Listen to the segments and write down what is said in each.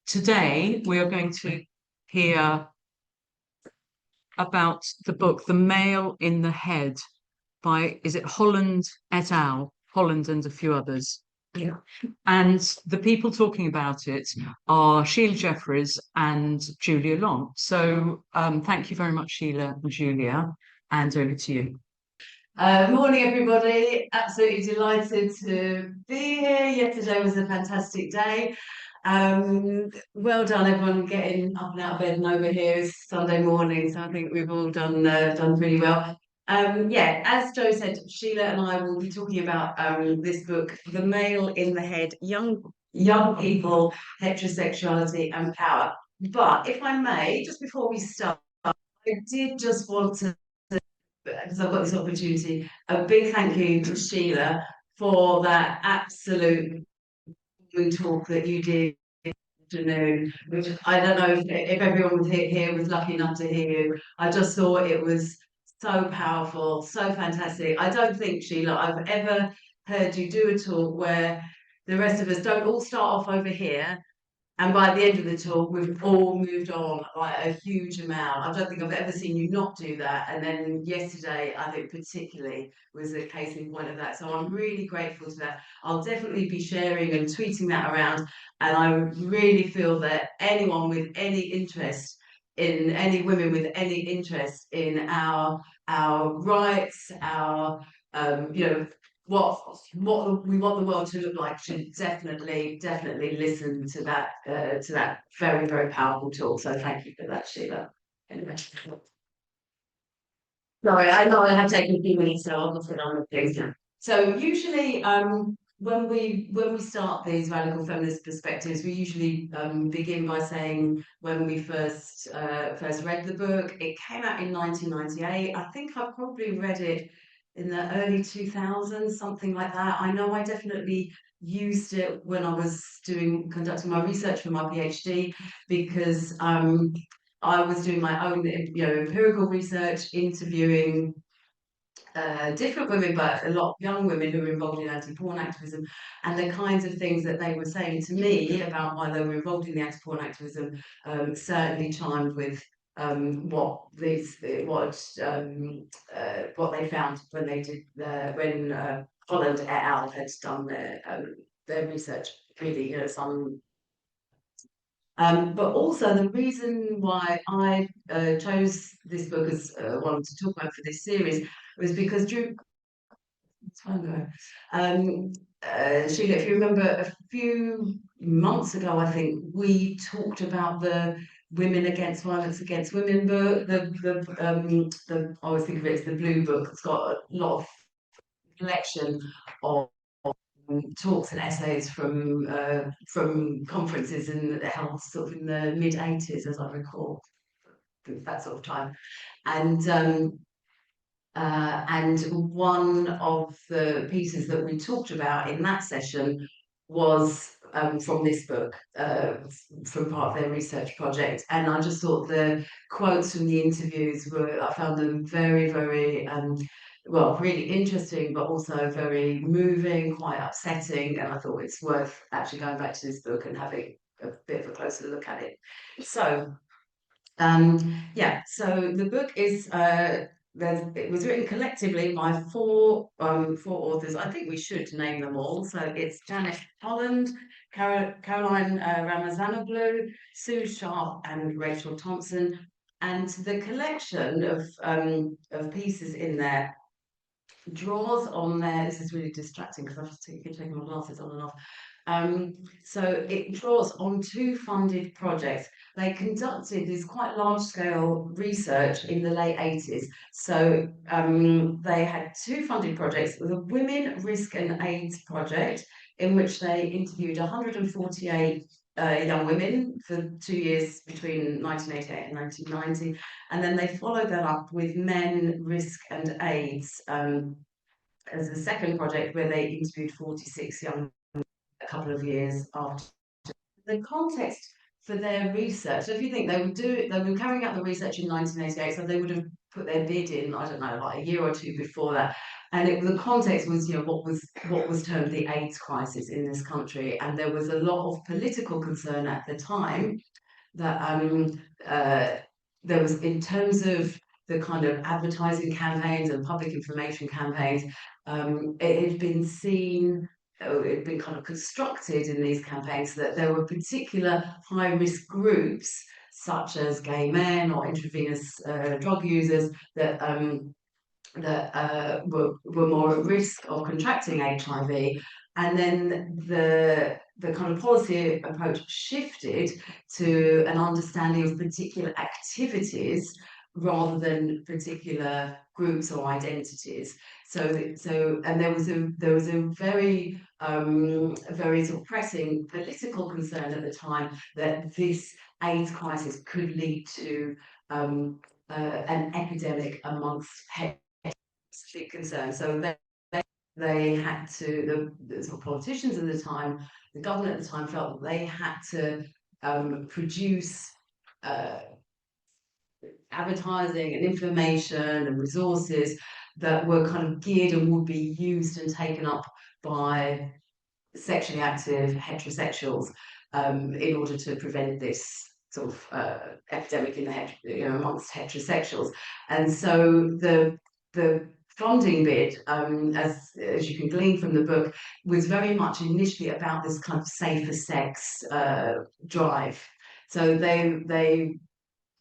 Today we are going to hear about the book The Male in the Head by, is it Holland et al., Holland and a few others. Yeah. And the people talking about it are Sheila Jeffries and Julia Long. So thank you very much, Sheila and Julia, and over to you. Morning, everybody. Absolutely delighted to be here. Yesterday was a fantastic day. Well done, everyone, getting up and out of bed and over here. It's Sunday morning, so I think we've all done pretty well. Yeah, as Joe said, Sheila and I will be talking about this book, The Male in the Head: Young People, Heterosexuality and Power. But if I may, just before we start, I did just want to, because I've got this opportunity, a big thank you to Sheila for that absolute talk that you did this afternoon, which I don't know if everyone was here was lucky enough to hear you. I just thought it was so powerful, so fantastic. I don't think, Sheila, I've ever heard you do a talk where the rest of us don't all start off over here, and by the end of the talk, we've all moved on like a huge amount. I don't think I've ever seen you not do that. And then yesterday, I think particularly was a case in point of that. So I'm really grateful to that. I'll definitely be sharing and tweeting that around. And I really feel that anyone with any interest in, any women with any interest in our rights, our what we want the world to look like should definitely listen to that very, very powerful talk. So thank you for that, Sheila. Anyway. Sorry, I know I have taken a few minutes, so I'll put on the things now. So usually when we start these radical feminist perspectives, we usually begin by saying when we first read the book. It came out in 1998. I think I probably read it in the early 2000s, something like that. I know I definitely used it when I was conducting my research for my PhD, because I was doing my own empirical research, interviewing different women, but a lot of young women who were involved in anti-porn activism, and the kinds of things that they were saying to me about why they were involved in the anti-porn activism certainly chimed with what they found when they did when Holland et al. Had done their research. Really, but also the reason why I chose this book as one to talk about for this series was because Sheila, if you remember, a few months ago, I think we talked about the Women Against Violence Against Women book. I always think of it as the Blue Book. It's got a lot of collection of talks and essays from conferences held sort of in the mid-80s, as I recall, that sort of time. And one of the pieces that we talked about in that session was from this book, from part of their research project. And I just thought the quotes from the interviews I found them very, very, well, really interesting, but also very moving, quite upsetting. And I thought it's worth actually going back to this book and having a bit of a closer look at it. So, yeah, so the book is it was written collectively by four authors. I think we should name them all. So it's Janet Holland, Caroline Ramazanoglu, Sue Sharp, and Rachel Thompson. And the collection of pieces in there draws on there. This is really distracting because I have to keep taking my glasses on and off. So it draws on two funded projects. They conducted this quite large-scale research in the late 80s. So they had two funded projects: the Women, Risk and AIDS project, in which they interviewed 148 young women for 2 years between 1988 and 1990, and then they followed that up with Men, Risk and AIDS as a second project, where they interviewed 46 young women a couple of years after. The context for their research, so if you think they were carrying out the research in 1988, so they would have put their bid in, I don't know, like a year or two before that. and the context was, what was termed the AIDS crisis in this country, and there was a lot of political concern at the time that there was, in terms of the kind of advertising campaigns and public information campaigns, it had been seen, it had been kind of constructed in these campaigns that there were particular high-risk groups, such as gay men or intravenous drug users, that were more at risk of contracting HIV. And then the kind of policy approach shifted to an understanding of particular activities rather than particular groups or identities. And there was a very very sort of pressing political concern at the time that this AIDS crisis could lead to an epidemic amongst heterosexual concerns. So they had to, the sort of politicians at the time, the government at the time, felt that they had to produce advertising and information and resources that were kind of geared and would be used and taken up by sexually active heterosexuals in order to prevent this sort of epidemic in amongst heterosexuals. And so the funding bit, as you can glean from the book, was very much initially about this kind of safer sex drive. So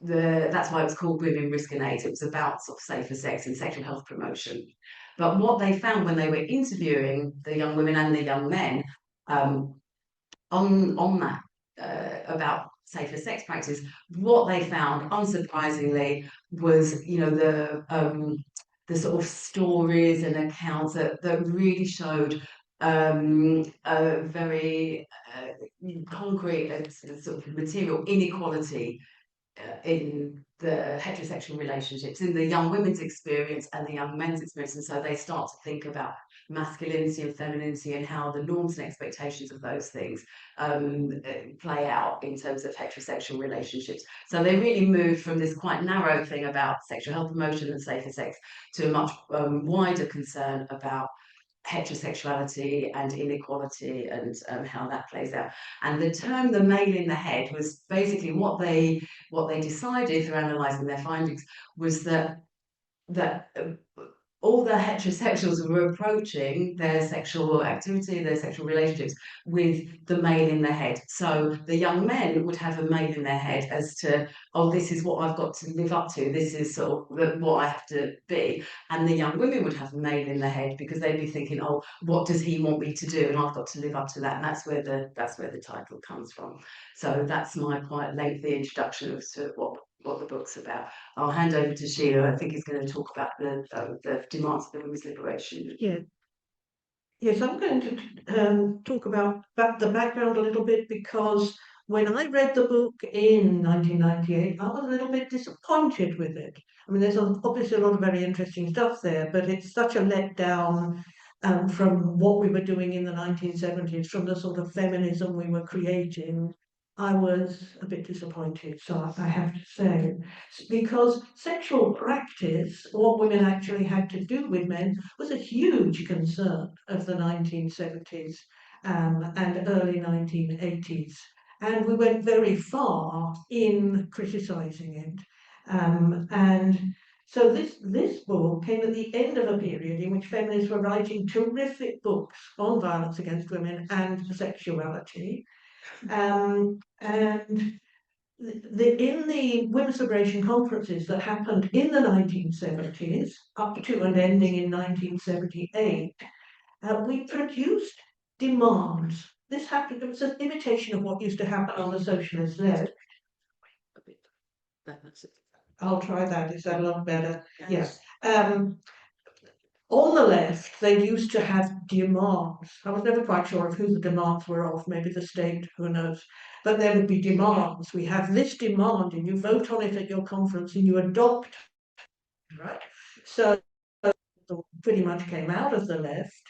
that's why it was called Women Risk and AIDS. It was about sort of safer sex and sexual health promotion. But what they found when they were interviewing the young women and the young men on that about safer sex practice, what they found, unsurprisingly, was the sort of stories and accounts that really showed a very concrete sort of material inequality in the heterosexual relationships, in the young women's experience and the young men's experience. And so they start to think about masculinity and femininity and how the norms and expectations of those things play out in terms of heterosexual relationships. So they really moved from this quite narrow thing about sexual health promotion and safer sex to a much wider concern about heterosexuality and inequality and how that plays out. And the term "the male in the head" was basically what they decided through analysing their findings was that all the heterosexuals were approaching their sexual activity, their sexual relationships, with the male in their head. So the young men would have a male in their head as to, oh, this is what I've got to live up to, this is sort of what I have to be. And the young women would have a male in their head because they'd be thinking, oh, what does he want me to do? And I've got to live up to that. And that's where the title comes from. So that's my quite lengthy introduction as to what the book's about. I'll hand over to Sheila. I think he's going to talk about the demands of the women's liberation. Yeah. Yes, I'm going to talk about the background a little bit, because when I read the book in 1998, I was a little bit disappointed with it. I mean, there's obviously a lot of very interesting stuff there, but it's such a letdown from what we were doing in the 1970s, from the sort of feminism we were creating. I was a bit disappointed, so I have to say, because sexual practice, what women actually had to do with men, was a huge concern of the 1970s and early 1980s. And we went very far in criticising it. And so this book came at the end of a period in which feminists were writing terrific books on violence against women and sexuality. And in the women's liberation conferences that happened in the 1970s, up to and ending in 1978, we produced demands. This happened, it was an imitation of what used to happen on the socialist left. I'll try that, is that a lot better? Yes. On the left, they used to have demands. I was never quite sure of who the demands were of, maybe the state, who knows. But there would be demands. We have this demand, and you vote on it at your conference, and you adopt, right? So pretty much came out of the left.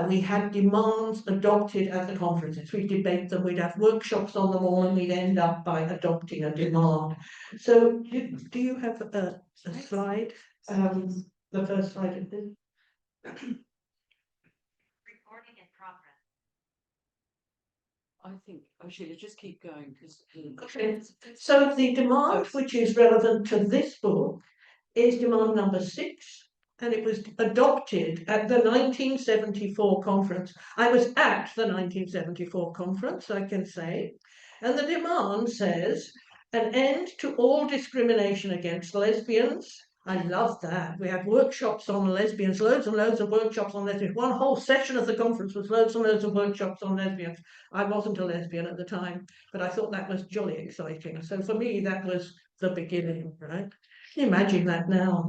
We had demands adopted at the conferences. We'd debate them, we'd have workshops on them all, and we'd end up by adopting a demand. So do you have a slide? The first slide of this? Recording in progress. I think, Sheila, just keep going because. Okay, so the demand which is relevant to this book is demand number 6, and it was adopted at the 1974 conference. I was at the 1974 conference, I can say, and the demand says an end to all discrimination against lesbians. I love that. We had workshops on lesbians, loads and loads of workshops on lesbians. One whole session of the conference was loads and loads of workshops on lesbians. I wasn't a lesbian at the time, but I thought that was jolly exciting. So for me, that was the beginning, right? Can you imagine that now?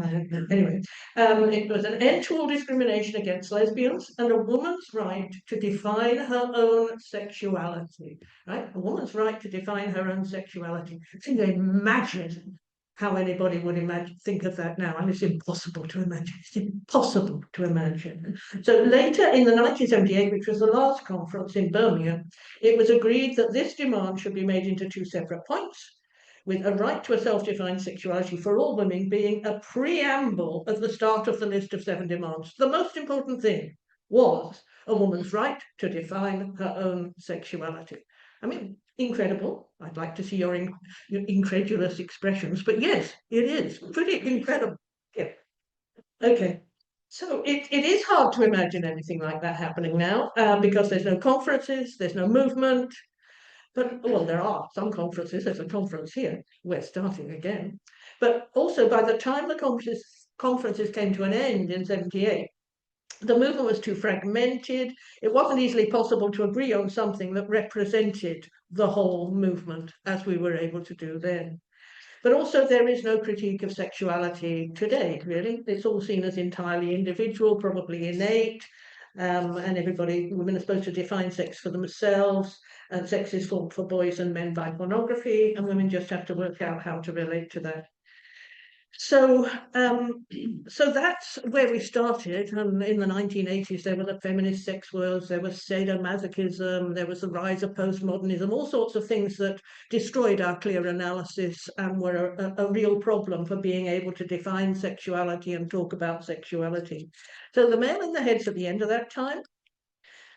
Anyway, it was an end to all discrimination against lesbians and a woman's right to define her own sexuality, right? A woman's right to define her own sexuality. Can you imagine how anybody would think of that now? And it's impossible to imagine. It's impossible to imagine. So later in the 1978, which was the last conference in Birmingham, it was agreed that this demand should be made into 2 separate points, with a right to a self-defined sexuality for all women being a preamble at the start of the list of 7 demands. The most important thing was a woman's right to define her own sexuality. I mean, incredible. I'd like to see your incredulous expressions, but yes, it is pretty incredible. Yeah. Okay. So it is hard to imagine anything like that happening now because there's no conferences, there's no movement. But, well, there are some conferences. There's a conference here. We're starting again. But also, by the time the conferences came to an end in 78, the movement was too fragmented. It wasn't easily possible to agree on something that represented the whole movement as we were able to do then. But also, there is no critique of sexuality today, really. It's all seen as entirely individual, probably innate. And women are supposed to define sex for themselves, and sex is for boys and men by pornography, and women just have to work out how to relate to that. So, so that's where we started. And in the 1980s, there were the feminist sex worlds, there was sadomasochism, there was the rise of postmodernism, all sorts of things that destroyed our clear analysis and were a real problem for being able to define sexuality and talk about sexuality. So the male in the head's at the end of that time.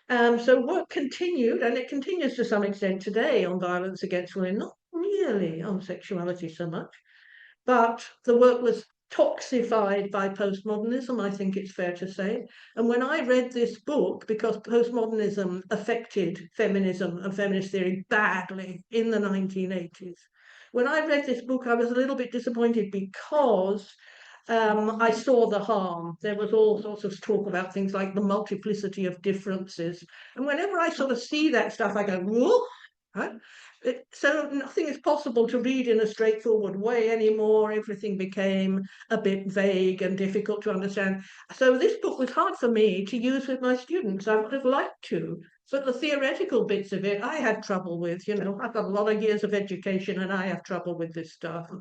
So work continued, and it continues to some extent today on violence against women, not really on sexuality so much. But the work was toxified by postmodernism, I think it's fair to say. And when I read this book, because postmodernism affected feminism and feminist theory badly in the 1980s, when I read this book, I was a little bit disappointed because I saw the harm. There was all sorts of talk about things like the multiplicity of differences. And whenever I sort of see that stuff, I go, whoa, right? So nothing is possible to read in a straightforward way anymore. Everything became a bit vague and difficult to understand. So this book was hard for me to use with my students. I would have liked to, but the theoretical bits of it I had trouble with. You know, I've got a lot of years of education and I have trouble with this stuff.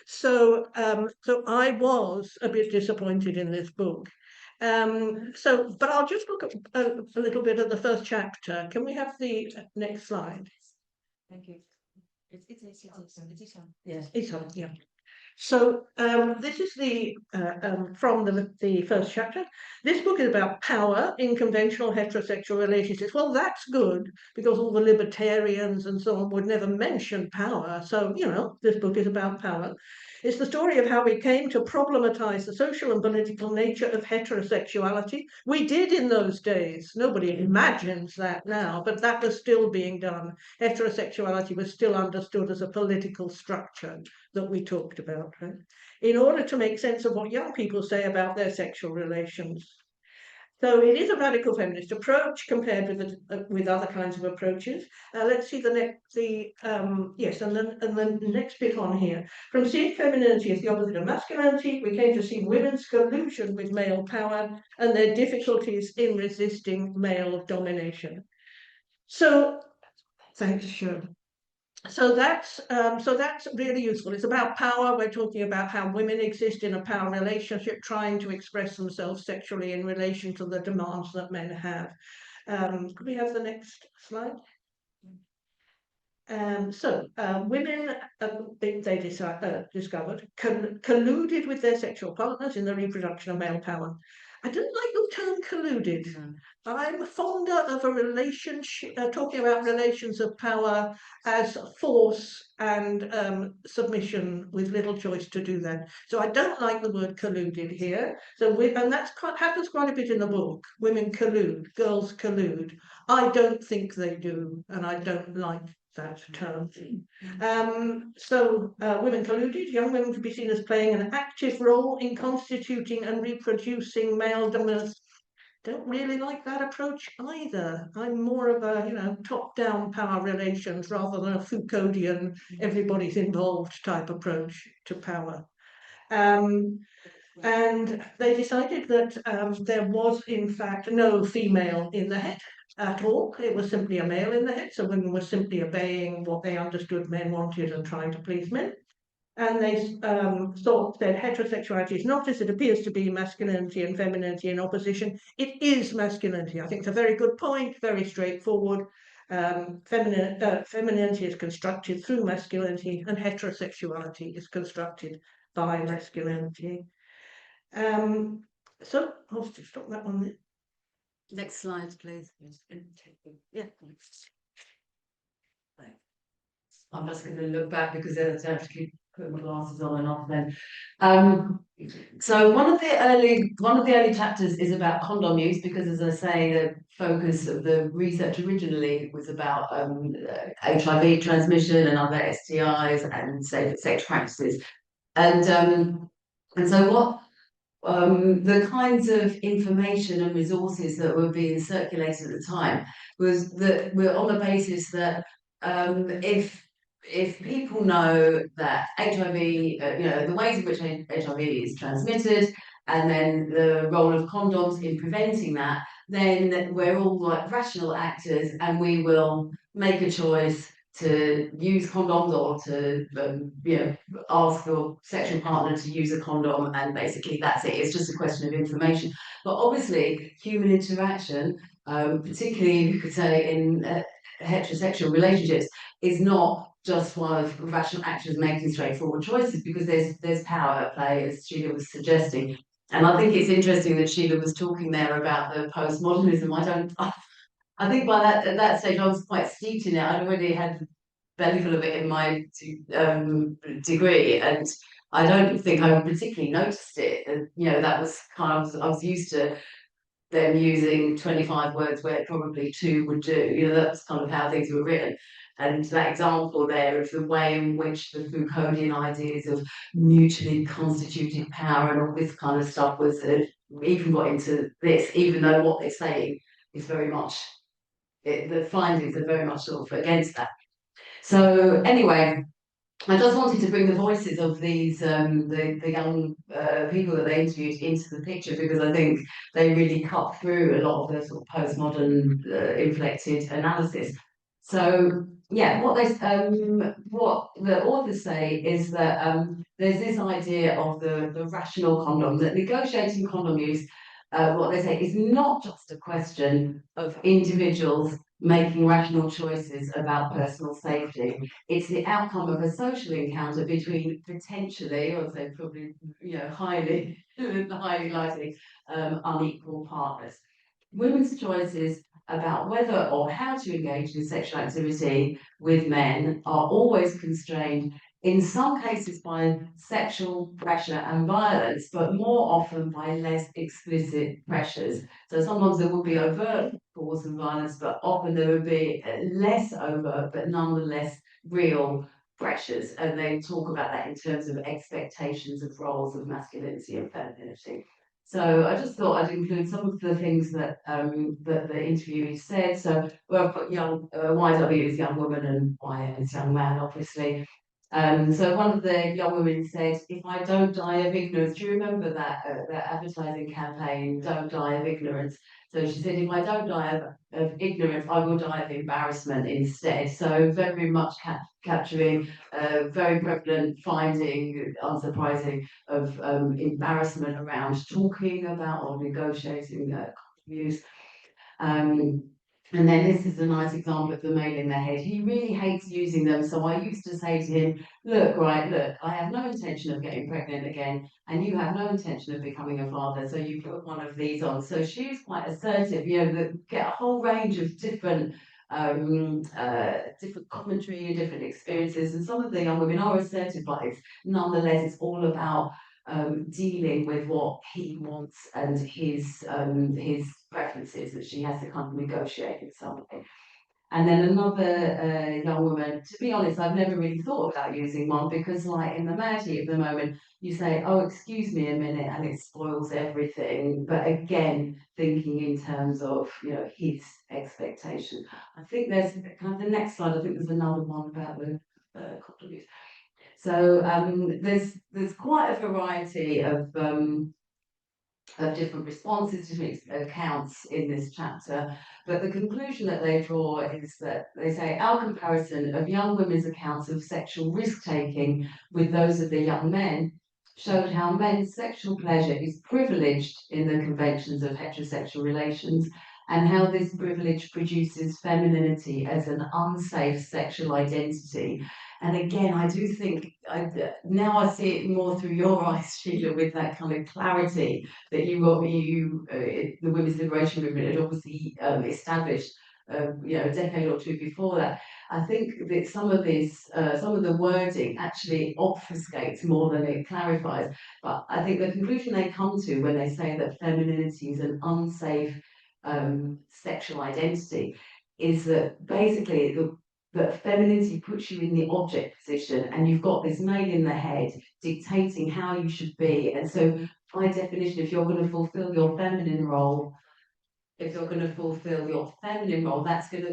So I was a bit disappointed in this book. But I'll just look at a little bit at the first chapter. Can we have the next slide? Thank you. It's on. Yes, it's on, yeah. So this is from the first chapter. This book is about power in conventional heterosexual relationships. Well, that's good because all the libertarians and so on would never mention power. So, you know, this book is about power. It's the story of how we came to problematize the social and political nature of heterosexuality. We did in those days. Nobody imagines that now, but that was still being done. Heterosexuality was still understood as a political structure that we talked about, right? In order to make sense of what young people say about their sexual relations. So it is a radical feminist approach compared with other kinds of approaches. Let's see the next, yes, and then the next bit on here. From seeing femininity as the opposite of masculinity, we came to see women's collusion with male power and their difficulties in resisting male domination. So, thanks, Sheila. So that's really useful. It's about power. We're talking about how women exist in a power relationship, trying to express themselves sexually in relation to the demands that men have. Could we have the next slide? Women, they discovered, colluded with their sexual partners in the reproduction of male power. I don't like the term colluded. I'm fonder of a relationship, talking about relations of power as force and submission with little choice to do that. So I don't like the word colluded here. So and that happens quite a bit in the book. Women collude, girls collude. I don't think they do, and I don't like that term. Women colluded, young women to be seen as playing an active role in constituting and reproducing male dominance. Don't really like that approach either. I'm more of a, top-down power relations rather than a Foucauldian, everybody's involved type approach to power. And they decided that there was, in fact, no female in the head at all. It was simply a male in the head, so women were simply obeying what they understood men wanted and trying to please men. And they thought that heterosexuality is not as it appears to be, masculinity and femininity in opposition. It is masculinity. I think it's a very good point, very straightforward. Femininity is constructed through masculinity, and heterosexuality is constructed by masculinity. So I'll stop that one there. Next slide, please. Yeah. I'm just going to look back because I have to keep putting my glasses on and off then. So one of the early chapters is about condom use, because, as I say, the focus of the research originally was about HIV transmission and other STIs and safe sex practices, and so what the kinds of information and resources that were being circulated at the time was that we're on the basis that if people know that HIV, the ways in which HIV is transmitted, and then the role of condoms in preventing that, then we're all like rational actors, and we will make a choice to use condoms or to ask your sexual partner to use a condom, and basically that's it. It's just a question of information. But obviously, human interaction, particularly you could say in heterosexual relationships, is not just one of rational actors making straightforward choices, because there's power at play, as Sheila was suggesting. And I think it's interesting that Sheila was talking there about the postmodernism. I think by at that stage I was quite steeped in it. I'd already had the bellyful of it in my degree, and I don't think I particularly noticed it. And, that was kind of, I was used to them using 25 words where probably 2 would do. That's kind of how things were written. And that example there of the way in which the Foucauldian ideas of mutually constituted power and all this kind of stuff was even got into this, even though what they're saying is very much, the findings are very much sort of against that. So anyway, I just wanted to bring the voices of these the young people that they interviewed into the picture, because I think they really cut through a lot of the sort of postmodern inflected analysis. So yeah, what the authors say is that there's this idea of the rational condom, that negotiating condom use, what they say, is not just a question of individuals making rational choices about personal safety. It's the outcome of a social encounter between potentially, or say probably, highly likely, unequal partners. Women's choices about whether or how to engage in sexual activity with men are always constrained, in some cases by sexual pressure and violence, but more often by less explicit pressures. So sometimes there will be overt force and violence, but often there would be less overt, but nonetheless real pressures. And they talk about that in terms of expectations of roles of masculinity and femininity. So I just thought I'd include some of the things that that the interviewee said. So I've put YW is young woman and YM is young man, obviously. So one of the young women said, "If I don't die of ignorance," do you remember that advertising campaign, "Don't die of ignorance"? So she said, "If I don't die of ignorance, I will die of embarrassment instead." So very much capturing a very prevalent finding, unsurprising, of embarrassment around talking about or negotiating use. And then this is a nice example of the male in the head. He really hates using them. So I used to say to him, look, I have no intention of getting pregnant again, and you have no intention of becoming a father. So you put one of these on. So she was quite assertive, that get a whole range of different different commentary and different experiences. And some of the young women are assertive, but nonetheless, it's all about dealing with what he wants and his preferences that she has to kind of negotiate in some way. And then another young woman, to be honest, I've never really thought about using one because like in the mad heat of the moment, you say, oh, excuse me a minute, and it spoils everything. But again, thinking in terms of, his expectation. I think there's kind of the next slide, I think there's another one about the condom use. So there's quite a variety of different responses, different accounts in this chapter. But the conclusion that they draw is that they say our comparison of young women's accounts of sexual risk-taking with those of the young men showed how men's sexual pleasure is privileged in the conventions of heterosexual relations, and how this privilege produces femininity as an unsafe sexual identity. And again, I do think, now I see it more through your eyes, Sheila, with that kind of clarity that the women's liberation movement had obviously established, a decade or two before that. I think that some of the wording actually obfuscates more than it clarifies. But I think the conclusion they come to when they say that femininity is an unsafe sexual identity is that basically that femininity puts you in the object position, and you've got this male in the head dictating how you should be. And so by definition, if you're going to fulfill your feminine role, that's going to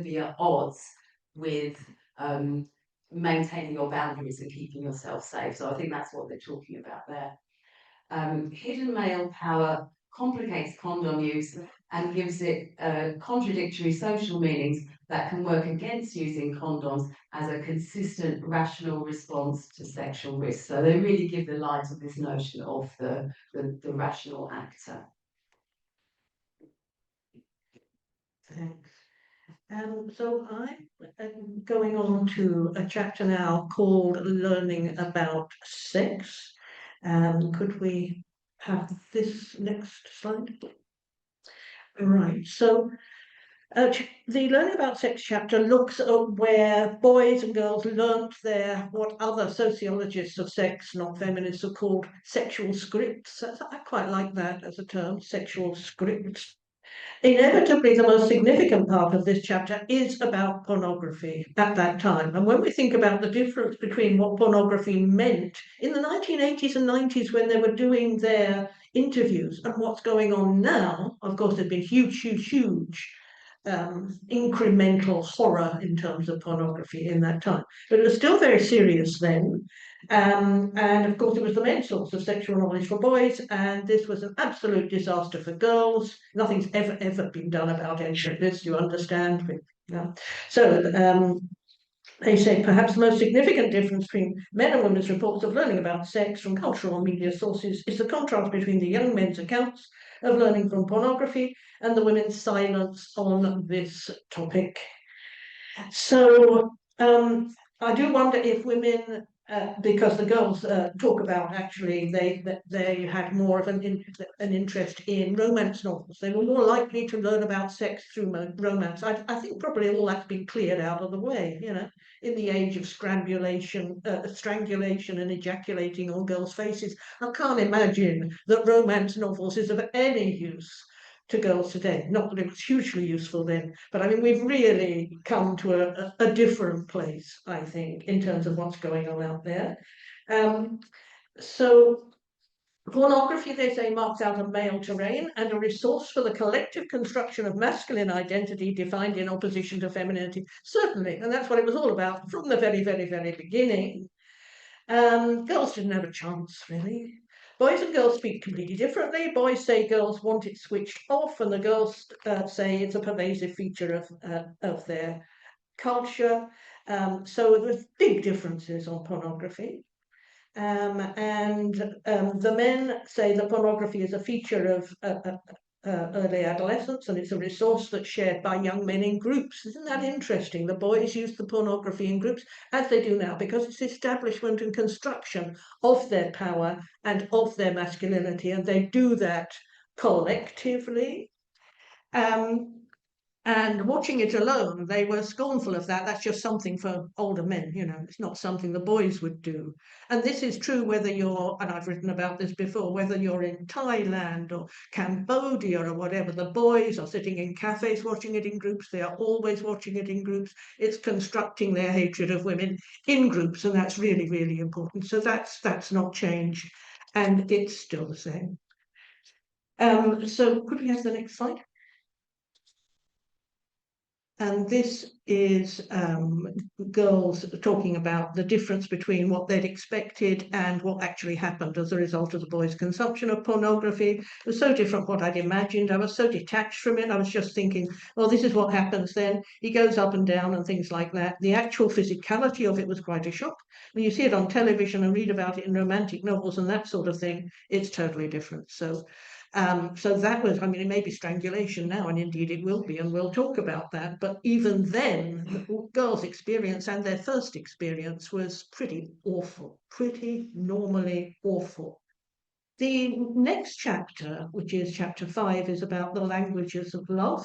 be at odds with maintaining your boundaries and keeping yourself safe. So I think that's what they're talking about there. Hidden male power complicates condom use and gives it contradictory social meanings that can work against using condoms as a consistent, rational response to sexual risk. So they really give the lie to this notion of the rational actor. Thanks. So I'm going on to a chapter now called Learning About Sex. Could we have this next slide? Right, so the Learning About Sex chapter looks at where boys and girls learnt what other sociologists of sex, not feminists, have called sexual scripts. I quite like that as a term, sexual scripts. Inevitably, the most significant part of this chapter is about pornography at that time. And when we think about the difference between what pornography meant in the 1980s and 90s when they were doing their interviews and what's going on now, of course, there's been huge incremental horror in terms of pornography in that time. But it was still very serious then. And of course, it was the main source of sexual knowledge for boys, and this was an absolute disaster for girls. Nothing's ever been done about any of this, you understand? Yeah. So they say perhaps the most significant difference between men and women's reports of learning about sex from cultural and media sources is the contrast between the young men's accounts of learning from pornography and the women's silence on this topic. So I do wonder if women, because the girls talk about actually they had more of an interest in romance novels. They were more likely to learn about sex through romance. I think probably all that's been cleared out of the way, in the age of strangulation and ejaculating on girls' faces. I can't imagine that romance novels is of any use to girls today. Not that it was hugely useful then, but I mean, we've really come to a different place, I think, in terms of what's going on out there. So pornography, they say, marks out a male terrain and a resource for the collective construction of masculine identity defined in opposition to femininity. Certainly, and that's what it was all about from the very, very, very beginning. Girls didn't have a chance, really. Boys and girls speak completely differently. Boys say girls want it switched off, and the girls say it's a pervasive feature of their culture. So there's big differences on pornography. And the men say that pornography is a feature of early adolescence, and it's a resource that's shared by young men in groups. Isn't that interesting? The boys use the pornography in groups, as they do now, because it's establishment and construction of their power and of their masculinity, and they do that collectively. And watching it alone, they were scornful of that. That's just something for older men, you know, it's not something the boys would do. And this is true whether you're, and I've written about this before, whether you're in Thailand or Cambodia or whatever, the boys are sitting in cafes watching it in groups. They are always watching it in groups. It's constructing their hatred of women in groups, and that's really, really important. So that's not changed, and it's still the same. So could we have the next slide? And this is girls talking about the difference between what they'd expected and what actually happened as a result of the boys' consumption of pornography. It was so different what I'd imagined. I was so detached from it. I was just thinking, well, this is what happens then. He goes up and down and things like that. The actual physicality of it was quite a shock. When you see it on television and read about it in romantic novels and that sort of thing, it's totally different. So that was, I mean, it may be strangulation now, and indeed it will be, and we'll talk about that. But even then, the girls' experience and their first experience was pretty awful, pretty normally awful. The next chapter, which is chapter 5, is about the languages of love.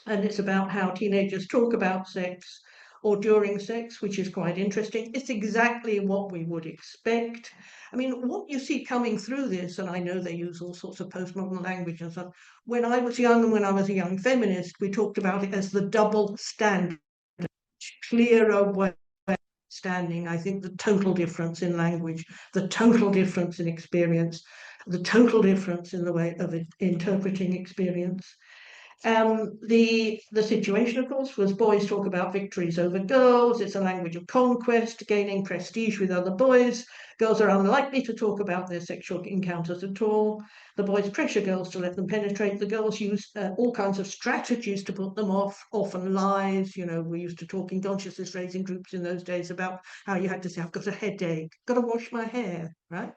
And it's about how teenagers talk about sex or during sex, which is quite interesting. It's exactly what we would expect. I mean, what you see coming through this, and I know they use all sorts of postmodern language and stuff. When I was young and when I was a young feminist, we talked about it as the double standard, clearer way of standing. I think the total difference in language, the total difference in experience, the total difference in the way of interpreting experience. The situation, of course, was boys talk about victories over girls. It's a language of conquest, gaining prestige with other boys. Girls are unlikely to talk about their sexual encounters at all. The boys pressure girls to let them penetrate. The girls use all kinds of strategies to put them off, often lies. You know, we used to talk in consciousness raising groups in those days about how you had to say, I've got a headache, got to wash my hair, right?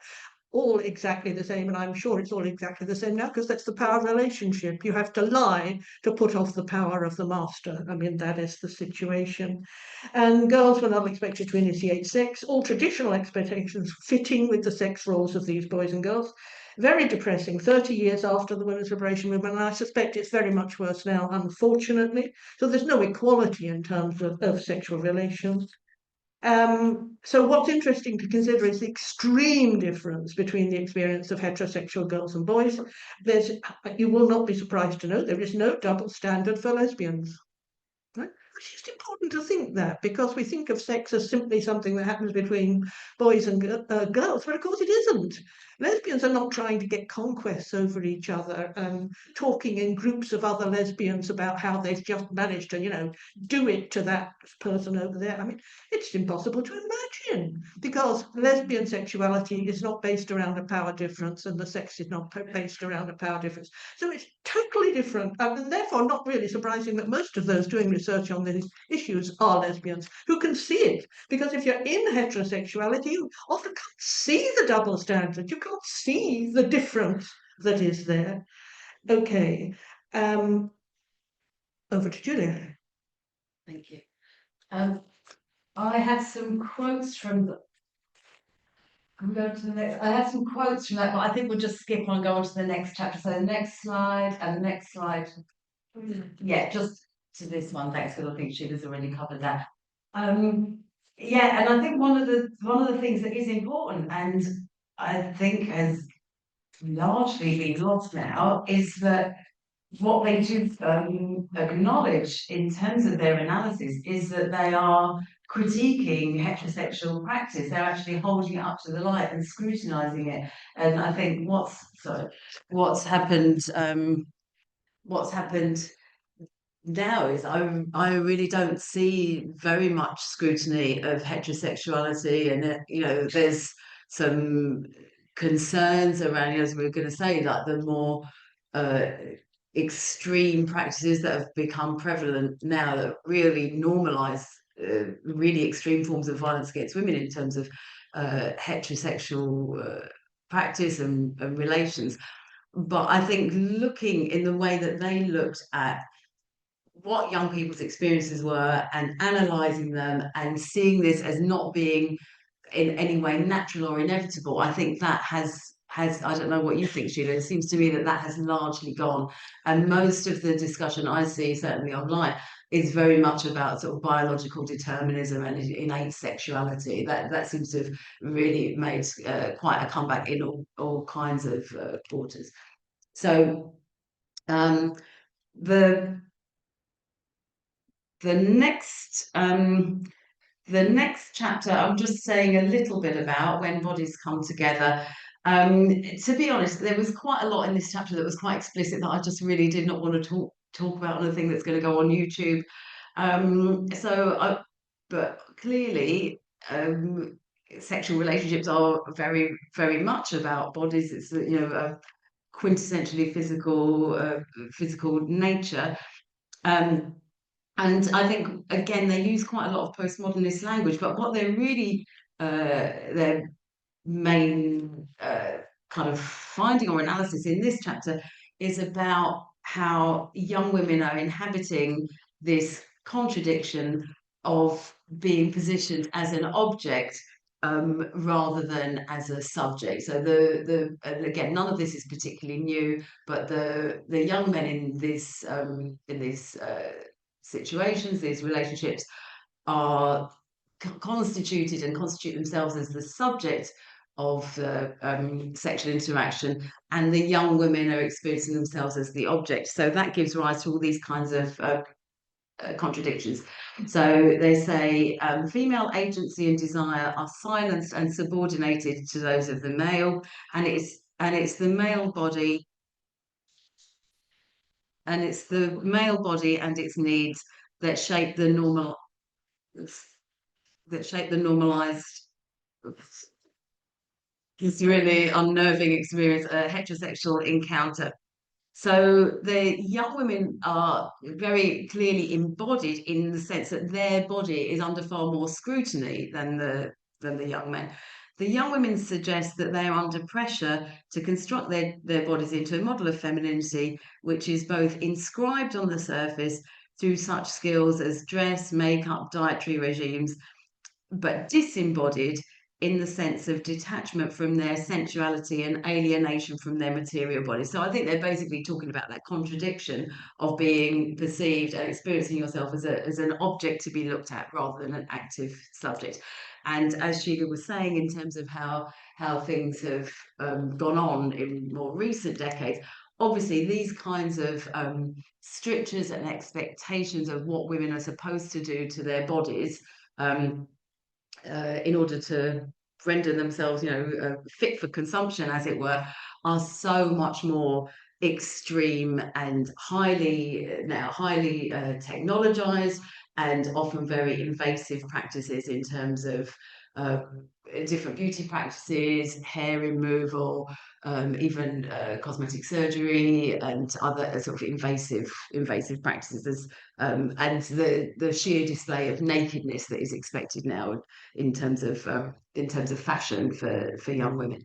All exactly the same, and I'm sure it's all exactly the same now, because that's the power relationship. You have to lie to put off the power of the master. I mean, that is the situation. And girls were not expected to initiate sex, all traditional expectations fitting with the sex roles of these boys and girls. Very depressing, 30 years after the women's liberation movement, and I suspect it's very much worse now, unfortunately. So there's no equality in terms of sexual relations. So what's interesting to consider is the extreme difference between the experience of heterosexual girls and boys. You will not be surprised to know there is no double standard for lesbians. Right? It's just important to think that, because we think of sex as simply something that happens between boys and girls, but of course it isn't. Lesbians are not trying to get conquests over each other and talking in groups of other lesbians about how they've just managed to, you know, do it to that person over there. I mean, it's impossible to imagine, because lesbian sexuality is not based around a power difference, and the sex is not based around a power difference. So it's totally different, and therefore not really surprising that most of those doing research on these issues are lesbians who can see it. Because if you're in heterosexuality, you often can't see the double standard. You can't see the difference that is there. Okay, over to Julia. Thank you. I had some quotes from the. I'm going to the next. I had some quotes from that, but I think we'll just skip on and go on to the next chapter. So the next slide and the next slide. Yeah, just to this one. Thanks, because I think Sheila's already covered that. Yeah, and I think one of the things that is important, and I think has largely been lost now, is that what they do acknowledge in terms of their analysis is that they are critiquing heterosexual practice. They're actually holding it up to the light and scrutinizing it. And I think what's happened now is I really don't see very much scrutiny of heterosexuality, and you know, there's some concerns around, as we were going to say, like the more extreme practices that have become prevalent now that really normalize really extreme forms of violence against women in terms of heterosexual practice and relations. but I think looking in the way that they looked at what young people's experiences were and analysing them and seeing this as not being in any way natural or inevitable, I think that has I don't know what you think, Sheila. It seems to me that that has largely gone, and most of the discussion I see, certainly online, is very much about sort of biological determinism and innate sexuality. That seems to have really made quite a comeback in all kinds of quarters. So the the next chapter, I'm just saying a little bit about when bodies come together. To be honest, there was quite a lot in this chapter that was quite explicit that I just really did not want to talk about on a thing that's going to go on YouTube. But clearly, sexual relationships are very, very much about bodies. It's a quintessentially physical nature. And I think, again, they use quite a lot of postmodernist language, but what they're really, their main kind of finding or analysis in this chapter is about how young women are inhabiting this contradiction of being positioned as an object rather than as a subject. So and again, none of this is particularly new, but the young men in these situations, these relationships, are constituted and constitute themselves as the subject of sexual interaction, and the young women are experiencing themselves as the object. So that gives rise to all these kinds of contradictions. So they say female agency and desire are silenced and subordinated to those of the male, and it's the male body. And it's the male body and its needs that shape the normalized. This really unnerving experience, a heterosexual encounter. So the young women are very clearly embodied in the sense that their body is under far more scrutiny than the young men. The young women suggest that they are under pressure to construct their bodies into a model of femininity, which is both inscribed on the surface through such skills as dress, makeup, dietary regimes, but disembodied in the sense of detachment from their sensuality and alienation from their material body. So I think they're basically talking about that contradiction of being perceived and experiencing yourself as an object to be looked at rather than an active subject. And as Sheila was saying, in terms of how things have gone on in more recent decades, obviously these kinds of strictures and expectations of what women are supposed to do to their bodies in order to render themselves, fit for consumption, as it were, are so much more extreme and highly technologized, and often very invasive practices in terms of different beauty practices, hair removal, even cosmetic surgery and other sort of invasive practices, and the sheer display of nakedness that is expected now in terms of fashion for young women.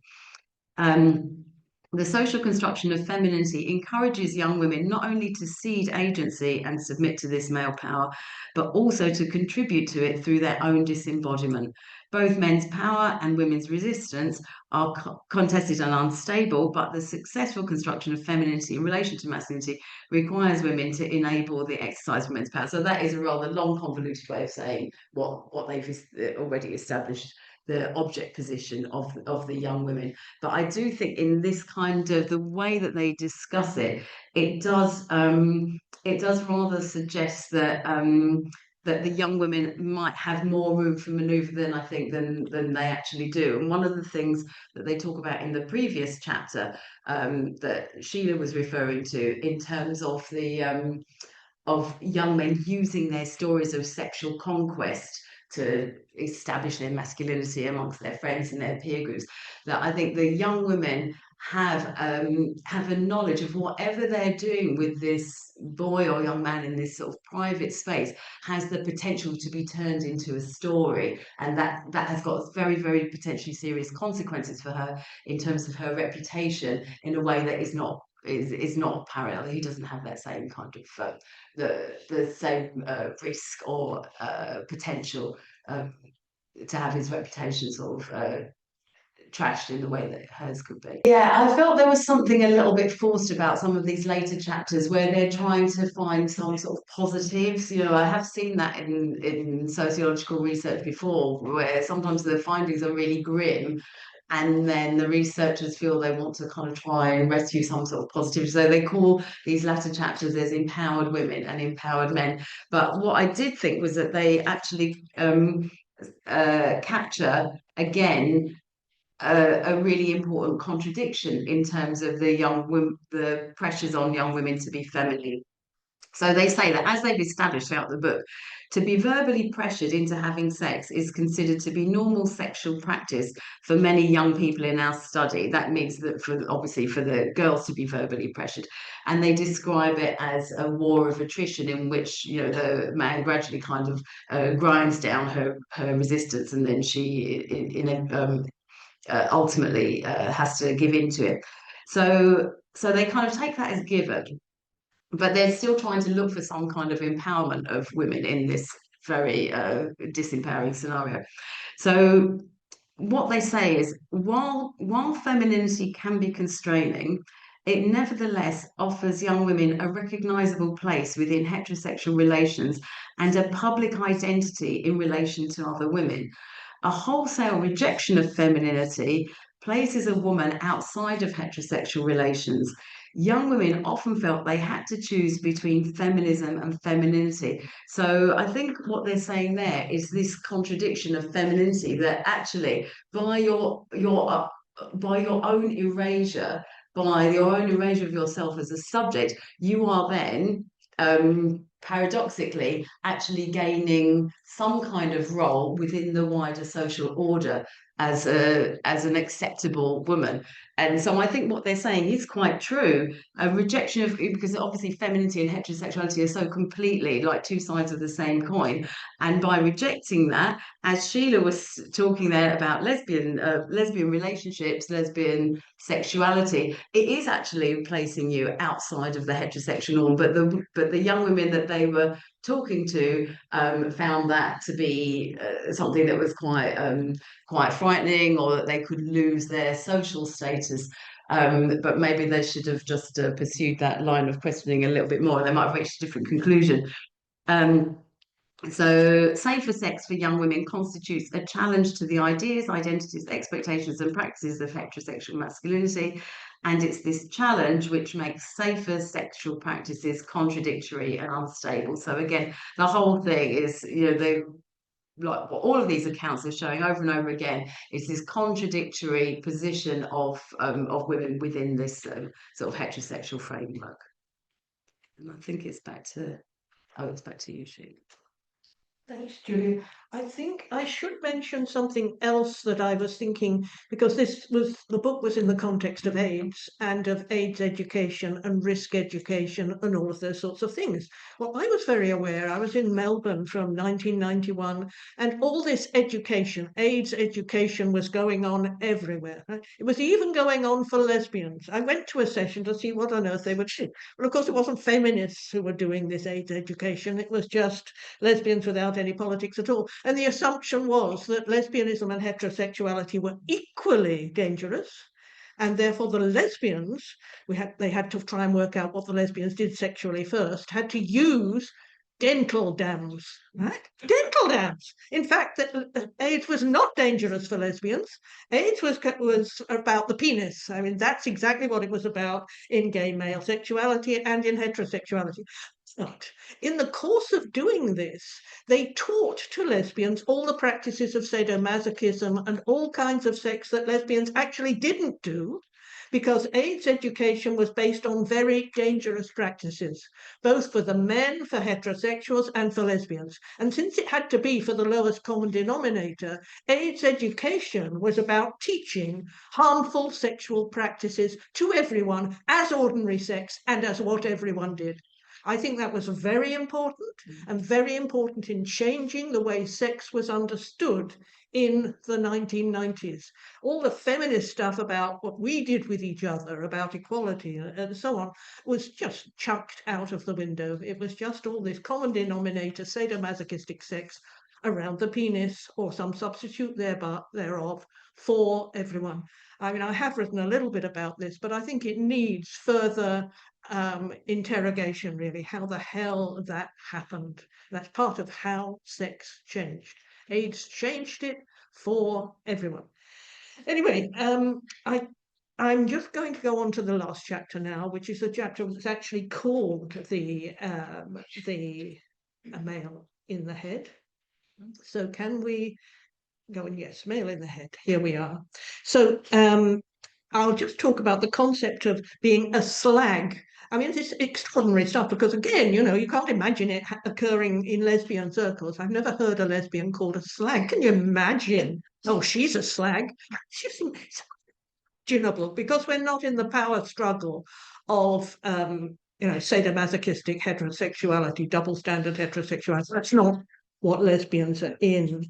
The social construction of femininity encourages young women not only to cede agency and submit to this male power, but also to contribute to it through their own disembodiment. Both men's power and women's resistance are contested and unstable, but the successful construction of femininity in relation to masculinity requires women to enable the exercise of men's power. So that is a rather long, convoluted way of saying what they've already established, the object position of the young women. But I do think in this kind of the way that they discuss it, it does rather suggest that that the young women might have more room for manoeuvre than they actually do. And one of the things that they talk about in the previous chapter that Sheila was referring to, in terms of the of young men using their stories of sexual conquest to establish their masculinity amongst their friends and their peer groups, that I think the young women have a knowledge of whatever they're doing with this boy or young man in this sort of private space has the potential to be turned into a story, and that has got very, very potentially serious consequences for her in terms of her reputation in a way that is not parallel. He doesn't have that same kind of the same risk or potential to have his reputation sort of trashed in the way that hers could be. Yeah, I felt there was something a little bit forced about some of these later chapters where they're trying to find some sort of positives. You know, I have seen that in sociological research before, where sometimes the findings are really grim, and then the researchers feel they want to kind of try and rescue some sort of positive. So they call these latter chapters as empowered women and empowered men. But what I did think was that they actually capture again a really important contradiction in terms of the pressures on young women to be feminine. So they say that, as they've established throughout the book, to be verbally pressured into having sex is considered to be normal sexual practice for many young people in our study. That means that obviously for the girls to be verbally pressured, and they describe it as a war of attrition in which, you know, the man gradually kind of grinds down her resistance, and then she ultimately has to give in to it. So they kind of take that as given, but they're still trying to look for some kind of empowerment of women in this very disempowering scenario. So what they say is, while femininity can be constraining, it nevertheless offers young women a recognizable place within heterosexual relations and a public identity in relation to other women. A wholesale rejection of femininity places a woman outside of heterosexual relations. Young women often felt they had to choose between feminism and femininity. So I think what they're saying there is this contradiction of femininity, that actually by your own erasure, by your own erasure of yourself as a subject, you are then paradoxically actually gaining some kind of role within the wider social order as an acceptable woman. And so I think what they're saying is quite true. A rejection of, because obviously femininity and heterosexuality are so completely like two sides of the same coin. And by rejecting that, as Sheila was talking there about lesbian relationships, lesbian sexuality, it is actually placing you outside of the heterosexual norm. But the young women that they were talking to found that to be something that was quite frightening, or that they could lose their social status. But maybe they should have just pursued that line of questioning a little bit more. They might have reached a different conclusion. So safer sex for young women constitutes a challenge to the ideas, identities, expectations and practices of heterosexual masculinity. And it's this challenge which makes safer sexual practices contradictory and unstable. So again, the whole thing is, you know, like what all of these accounts are showing over and over again, is this contradictory position of women within this sort of heterosexual framework. And I think it's back to you, Sheila. Thanks, Julia. I think I should mention something else that I was thinking, because the book was in the context of AIDS and of AIDS education and risk education and all of those sorts of things. Well, I was very aware. I was in Melbourne from 1991, and all this education, AIDS education, was going on everywhere. Right? It was even going on for lesbians. I went to a session to see what on earth they would see. Well, of course, it wasn't feminists who were doing this AIDS education. It was just lesbians without any politics at all. And the assumption was that lesbianism and heterosexuality were equally dangerous. And therefore the lesbians, they had to try and work out what the lesbians did sexually first, had to use dental dams, right? Dental dams. In fact, AIDS was not dangerous for lesbians. AIDS was about the penis. I mean, that's exactly what it was about in gay male sexuality and in heterosexuality. But in the course of doing this, they taught to lesbians all the practices of sadomasochism and all kinds of sex that lesbians actually didn't do, because AIDS education was based on very dangerous practices, both for the men, for heterosexuals, and for lesbians. And since it had to be for the lowest common denominator, AIDS education was about teaching harmful sexual practices to everyone as ordinary sex and as what everyone did. I think that was very important, and very important in changing the way sex was understood in the 1990s. All the feminist stuff about what we did with each other, about equality and so on, was just chucked out of the window. It was just all this common denominator, sadomasochistic sex around the penis or some substitute thereof for everyone. I mean, I have written a little bit about this, but I think it needs further interrogation, really, how the hell that happened. That's part of how sex changed. AIDS changed it for everyone. Anyway, I'm just going to go on to the last chapter now, which is the chapter that's actually called the male in the head. So can we go on? Yes, male in the head. Here we are. So I'll just talk about the concept of being a slag. I mean, this extraordinary stuff because, again, you know, you can't imagine it occurring in lesbian circles. I've never heard a lesbian called a slag. Can you imagine? Oh, she's a slag. It's imaginable because we're not in the power struggle of, you know, sadomasochistic heterosexuality, double standard heterosexuality. That's not what lesbians are in.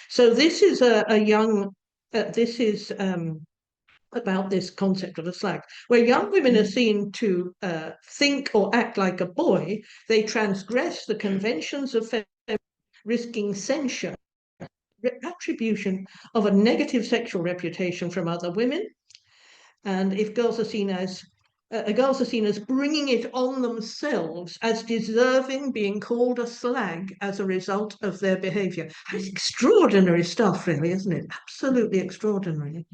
So this is a young, this is about this concept of a slag, where young women are seen to think or act like a boy. They transgress the conventions of feminism, risking censure, attribution of a negative sexual reputation from other women. And if girls are seen as bringing it on themselves, as deserving being called a slag as a result of their behavior. That's extraordinary stuff, really, isn't it? Absolutely extraordinary.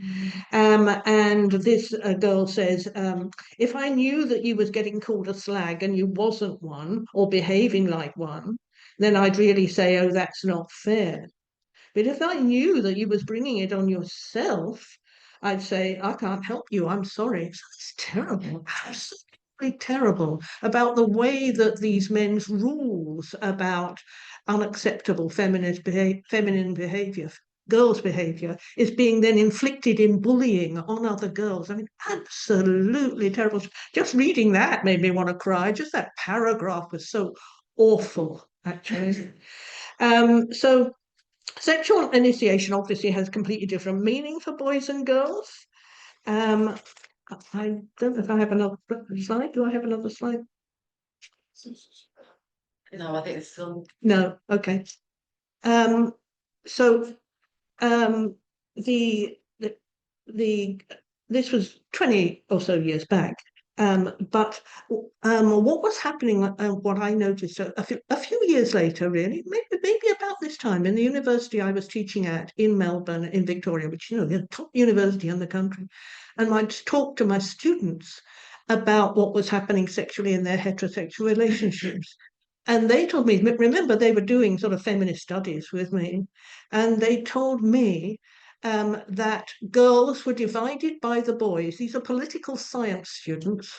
And this girl says, if I knew that you was getting called a slag and you wasn't one, or behaving like one, then I'd really say, oh, that's not fair. But if I knew that you was bringing it on yourself, I'd say, I can't help you, I'm sorry. It's terrible, absolutely terrible, about the way that these men's rules about unacceptable feminine behavior, girls' behavior, is being then inflicted in bullying on other girls. I mean, absolutely terrible. Just reading that made me want to cry. Just that paragraph was so awful, actually. So sexual initiation obviously has completely different meaning for boys and girls. I don't know if I have another slide. Do I have another slide? No, I think it's still. No, okay. So this was 20 or so years back. But what was happening, what I noticed a few years later, really, maybe about this time, in the university I was teaching at in Melbourne, in Victoria, which, you know, the top university in the country, and I'd talk to my students about what was happening sexually in their heterosexual relationships. And they told me, remember, they were doing sort of feminist studies with me, and they told me that girls were divided by the boys. These are political science students,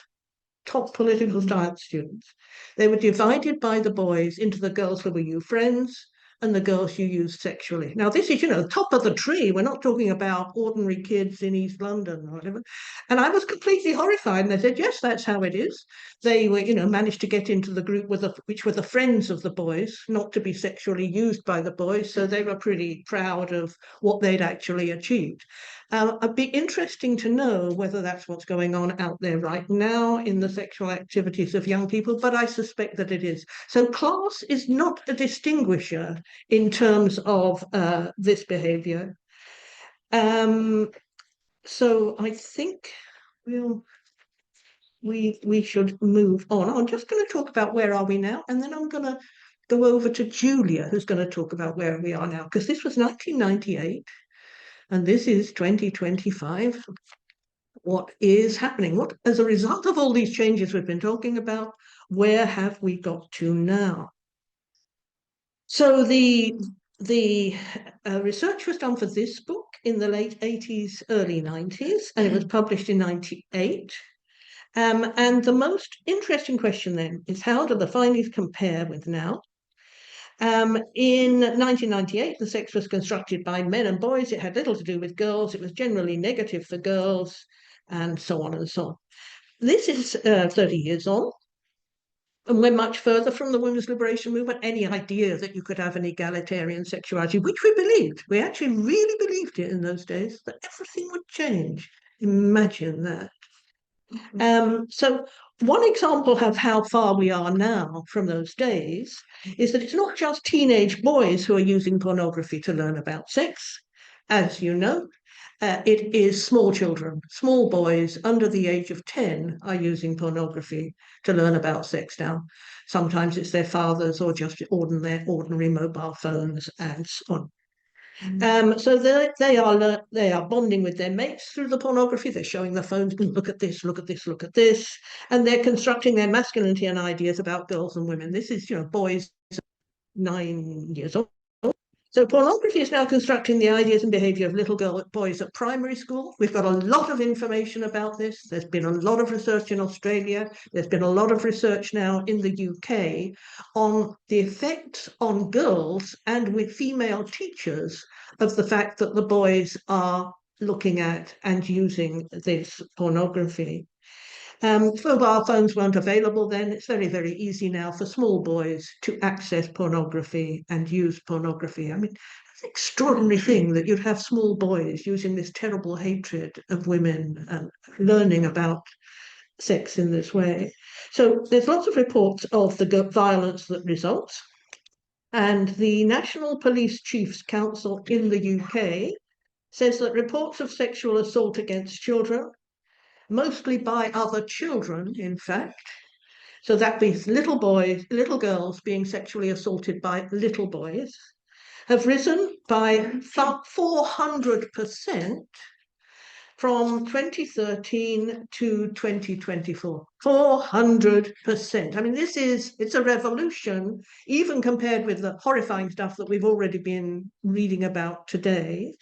top political science students. They were divided by the boys into the girls who were you friends and the girls you used sexually. Now, this is, you know, top of the tree. We're not talking about ordinary kids in East London or whatever. And I was completely horrified. And they said, yes, that's how it is. They were, you know, managed to get into the group which were the friends of the boys, not to be sexually used by the boys. So they were pretty proud of what they'd actually achieved. It'd be interesting to know whether that's what's going on out there right now in the sexual activities of young people, but I suspect that it is. So class is not a distinguisher in terms of this behavior. So I think we should move on. I'm just going to talk about where are we now, and then I'm going to go over to Julia, who's going to talk about where we are now, because this was 1998. And this is 2025. What is happening? What, as a result of all these changes we've been talking about, where have we got to now? So the research was done for this book in the late 80s, early 90s, and it was published in 98. And the most interesting question then is, how do the findings compare with now? In 1998, the sex was constructed by men and boys. It had little to do with girls. It was generally negative for girls, and so on and so on. This is 30 years on. and we're much further from the women's liberation movement. Any idea that you could have an egalitarian sexuality, which we believed, we actually really believed it in those days, that everything would change. Imagine that. So one example of how far we are now from those days is that it's not just teenage boys who are using pornography to learn about sex. As you know, it is small children, small boys under the age of 10 are using pornography to learn about sex now. Sometimes it's their fathers or just ordinary mobile phones and so on. So they are bonding with their mates through the pornography. They're showing the phones, look at this, look at this, look at this, and they're constructing their masculinity and ideas about girls and women. This is, boys 9 years old. So pornography is now constructing the ideas and behavior of little boys at primary school. We've got a lot of information about this. There's been a lot of research in Australia. There's been a lot of research now in the UK on the effects on girls and with female teachers of the fact that the boys are looking at and using this pornography. Mobile phones weren't available then. It's very, very easy now for small boys to access pornography and use pornography. I mean, it's an extraordinary thing that you'd have small boys using this terrible hatred of women and learning about sex in this way. So there's lots of reports of the violence that results. And the National Police Chiefs Council in the UK says that reports of sexual assault against children, mostly by other children, in fact. So that means little boys, little girls being sexually assaulted by little boys, have risen by 400% from 2013 to 2024. 400%. I mean, it's a revolution, even compared with the horrifying stuff that we've already been reading about today.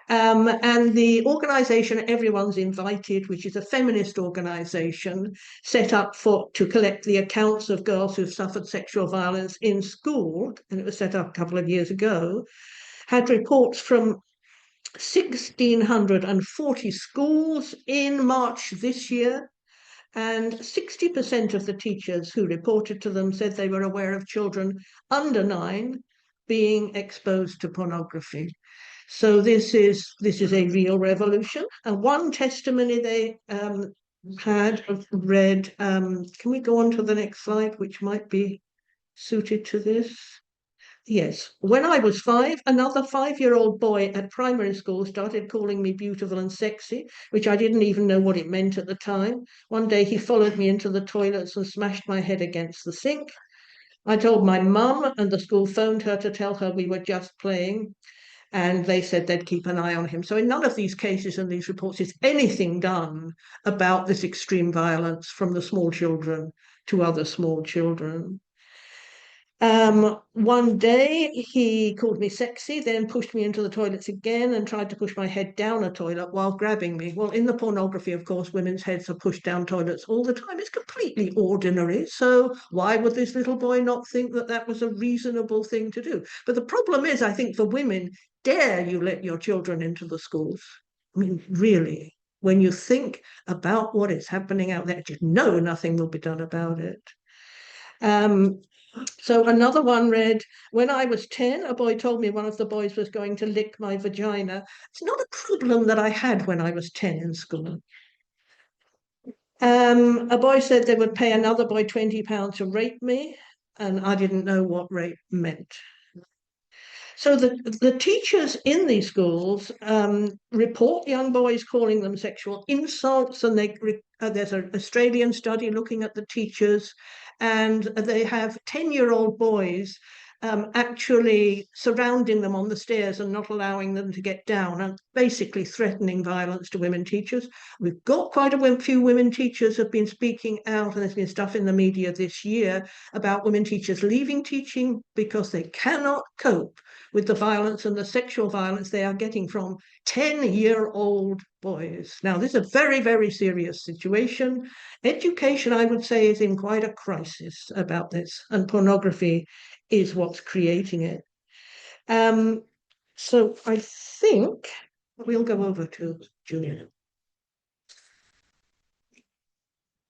And the organization Everyone's Invited, which is a feminist organization set up to collect the accounts of girls who've suffered sexual violence in school, and it was set up a couple of years ago, had reports from 1,640 schools in March this year, and 60% of the teachers who reported to them said they were aware of children under 9 being exposed to pornography. So this is a real revolution. And one testimony they had read, can we go on to the next slide, which might be suited to this? Yes. When I was 5, another 5-year-old boy at primary school started calling me beautiful and sexy, which I didn't even know what it meant at the time. One day he followed me into the toilets and smashed my head against the sink. I told my mum, and the school phoned her to tell her we were just playing. And they said they'd keep an eye on him. So in none of these cases and these reports is anything done about this extreme violence from the small children to other small children. One day he called me sexy, then pushed me into the toilets again and tried to push my head down a toilet while grabbing me. Well, in the pornography, of course, women's heads are pushed down toilets all the time. It's completely ordinary. So why would this little boy not think that that was a reasonable thing to do? But the problem is, I think for women, dare you let your children into the schools? I mean, really, when you think about what is happening out there, you know nothing will be done about it. So another one read, when I was 10, a boy told me one of the boys was going to lick my vagina. It's not a problem that I had when I was 10 in school. A boy said they would pay another boy £20 to rape me, and I didn't know what rape meant. So the teachers in these schools report young boys calling them sexual insults, and there's an Australian study looking at the teachers, and they have 10-year-old boys actually surrounding them on the stairs and not allowing them to get down, and basically threatening violence to women teachers. We've got quite a few women teachers have been speaking out, and there's been stuff in the media this year about women teachers leaving teaching because they cannot cope with the violence and the sexual violence they are getting from 10-year-old boys. Now, this is a very, very serious situation. Education, I would say, is in quite a crisis about this, and pornography is what's creating it. So I think we'll go over to Julia.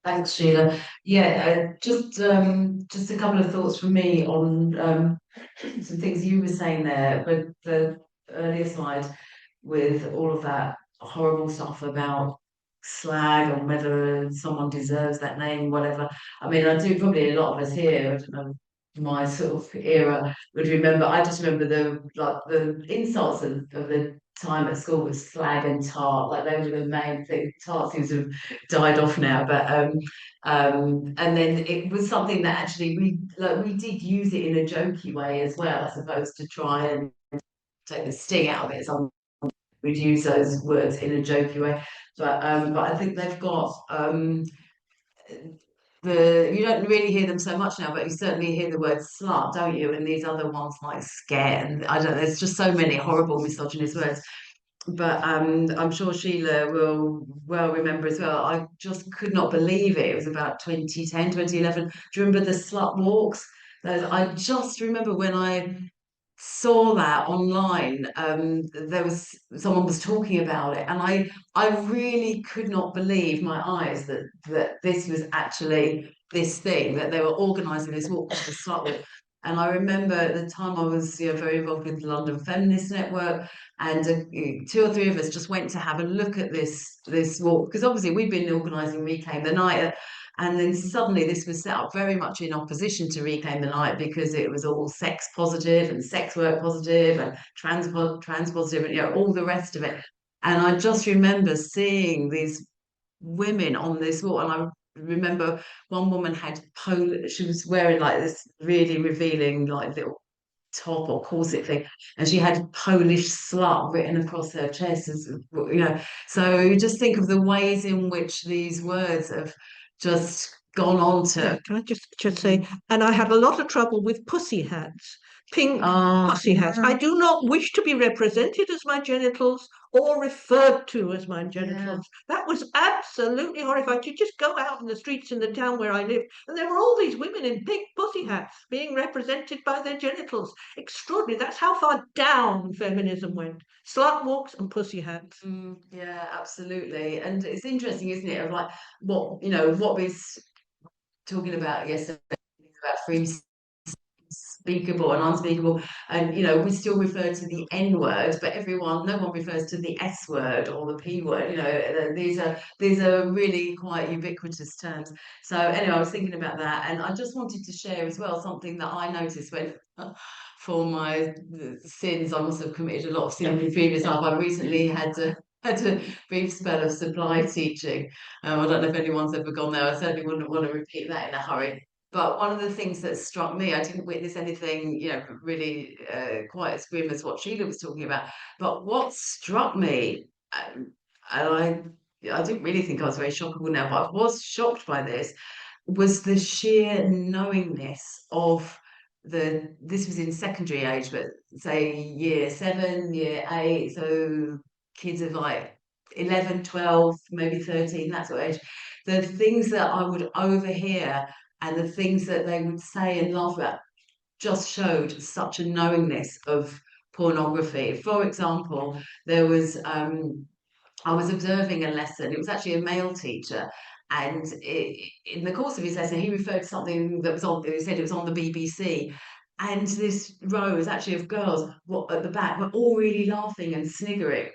Thanks, Sheila. Yeah, just a couple of thoughts from me on some things you were saying there, but the earlier slide with all of that horrible stuff about slag and whether someone deserves that name, whatever. I mean, I do probably a lot of us here, I don't know, my sort of era would remember. I just remember the insults of the time at school was slag and tart, like they were the main thing. Tart seems to have died off now, but and then it was something that actually we did use it in a jokey way as well, I suppose, to try and take the sting out of it. So we'd use those words in a jokey way, but I think they've got you don't really hear them so much now, but you certainly hear the word slut, don't you? And these other ones like scare, and I don't know, there's just so many horrible misogynist words. But I'm sure Sheila will well remember as well. I just could not believe it. It was about 2010, 2011. Do you remember the slut walks? I just remember when I saw that online. There was someone was talking about it, and I really could not believe my eyes that this was actually this thing, that they were organising this walk called the slut walk. And I remember at the time I was, very involved with the London Feminist Network, and two or three of us just went to have a look at this walk, because obviously we'd been organising Reclaim the Night, and then suddenly this was set up very much in opposition to Reclaim the Night, because it was all sex positive and sex work positive and trans positive and all the rest of it. And I just remember seeing these women on this walk, and I remember one woman had she was wearing like this really revealing like little top or corset thing, and she had Polish slut written across her chest, so you just think of the ways in which these words have just gone on to Can I just say, and I had a lot of trouble with pussy hats, pink pussy hats. I do not wish to be represented as my genitals or referred to as my genitals. That was absolutely horrifying. You just go out in the streets in the town where I live, and there were all these women in pink pussy hats being represented by their genitals. Extraordinary. That's how far down feminism went. Slut walks and pussy hats. Yeah, absolutely. And it's interesting, isn't it, of like what we're talking about yesterday, about free speakable and unspeakable, and we still refer to the N word, but no one refers to the S word or the P word. These are really quite ubiquitous terms. So anyway, I was thinking about that, and I just wanted to share as well something that I noticed when for my sins, I must have committed a lot of sin in previous life. I recently had a brief spell of supply teaching. I don't know if anyone's ever gone there. I certainly wouldn't want to repeat that in a hurry. But one of the things that struck me, I didn't witness anything, really quite as grim as what Sheila was talking about. But what struck me, and I didn't really think I was very shockable now, but I was shocked by this, was the sheer knowingness of this was in secondary age, but say year 7, year 8, so kids of like 11, 12, maybe 13, that sort of age. The things that I would overhear and the things that they would say and laugh about just showed such a knowingness of pornography. For example, there was I was observing a lesson. It was actually a male teacher, and in the course of his lesson, he referred to something that was on. He said it was on the BBC, and this row was actually of girls at the back were all really laughing and sniggering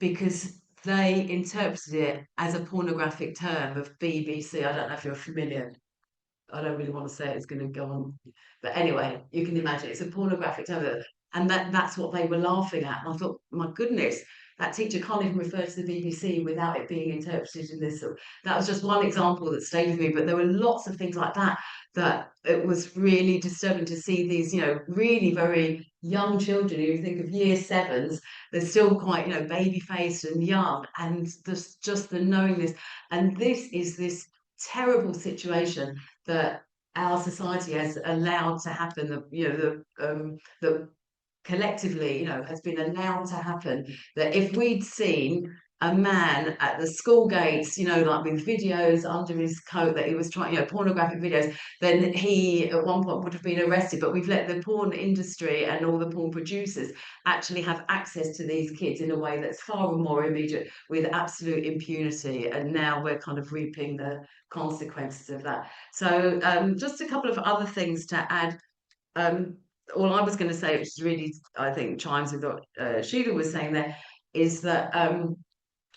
because they interpreted it as a pornographic term of BBC. I don't know if you're familiar. I don't really want to say it's going to go on, but anyway, you can imagine it's a pornographic term, and that's what they were laughing at. And I thought, my goodness, that teacher can't even refer to the BBC without it being interpreted in this. So that was just one example that stayed with me, but there were lots of things like that it was really disturbing to see these, really very young children. You think of year 7s, they're still quite, baby faced and young, and just the knowingness. And this is this terrible situation that our society has allowed to happen, that collectively, has been allowed to happen, that if we'd seen a man at the school gates, you know, like with videos under his coat that he was trying, you know, pornographic videos, then he at one point would have been arrested. But we've let the porn industry and all the porn producers actually have access to these kids in a way that's far more immediate, with absolute impunity. And now we're kind of reaping the consequences of that. So just a couple of other things to add. All I was going to say, which is really, I think, chimes with what Sheila was saying there, is that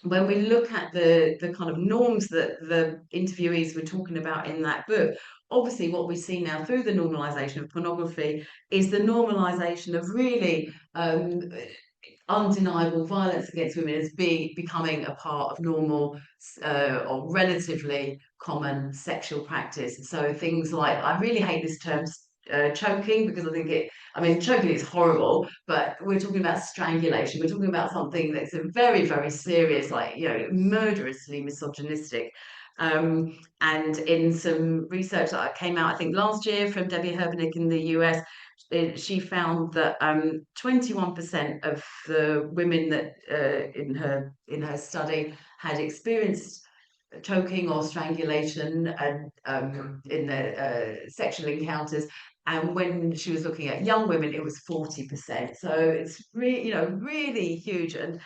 when we look at the kind of norms that the interviewees were talking about in that book, obviously what we see now through the normalization of pornography is the normalization of really undeniable violence against women as becoming a part of normal or relatively common sexual practice. So things like, I really hate this term choking, because I think choking is horrible, but we're talking about strangulation. We're talking about something that's a very, very serious, like, you know, murderously misogynistic. And in some research that came out, I think last year, from Debbie Herbenick in the US, she found that 21% of the women that in her study had experienced choking or strangulation and in their sexual encounters, and when she was looking at young women, it was 40%. So it's really, you know, really huge. And